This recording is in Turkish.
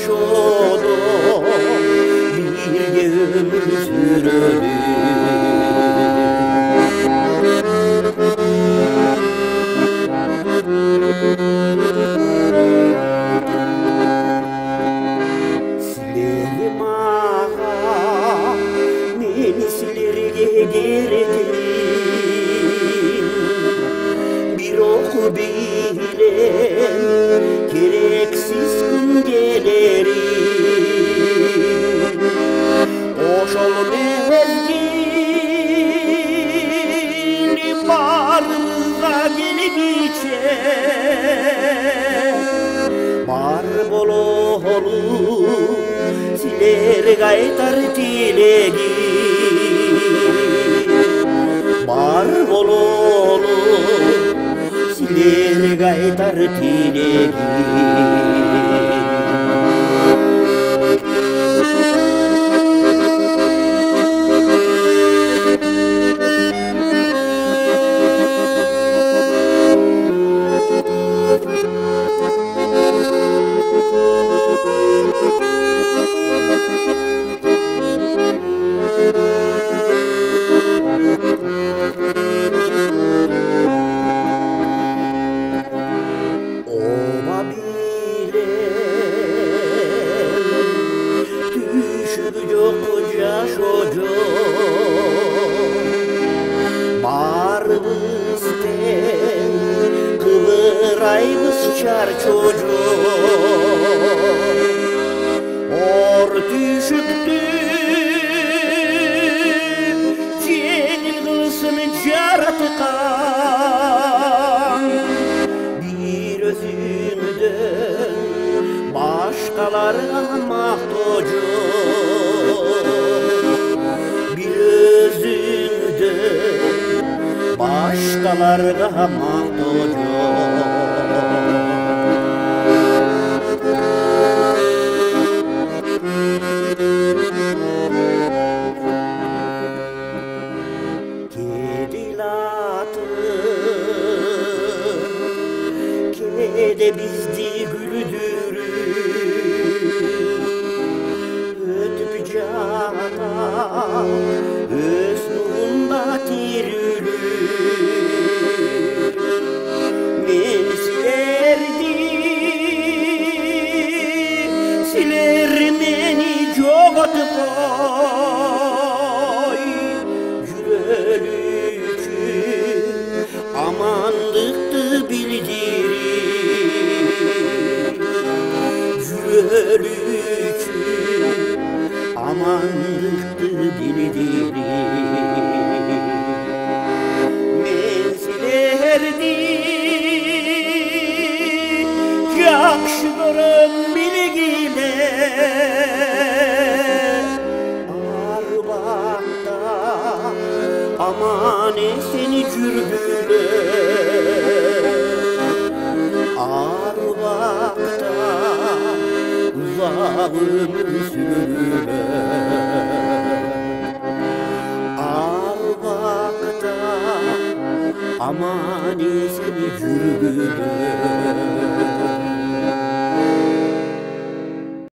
şodo birge ömür süreli. Silerim ağa meni silerge derdim, bir oku bilem gereksiz gündeleri. Oşol mezgin barıza gelip içe, bar bololu siler gaytar dilegi. Bar bololu siler gaytar dilegi. Koca çocuk Marbız'ten kıvırayız çar çocuk. Or düşüktü cenil kılsın caratıkan, bir özünden başkalarına mahtocu. Başkalarga mahtocu. Kedilatın kede bizdi güldürür, ötüp cana öznunda tirülür. Siler meni joğatıp oy, jürelükü amanlıktı bildirir. Jürelükü amanlıktı bildirir. Men silerdim yakşılarım bilgile, Arbak'ta aman seni cürbüle. Arbak'ta uzak ömür sürüle. Arbak'ta aman seni cürbüle.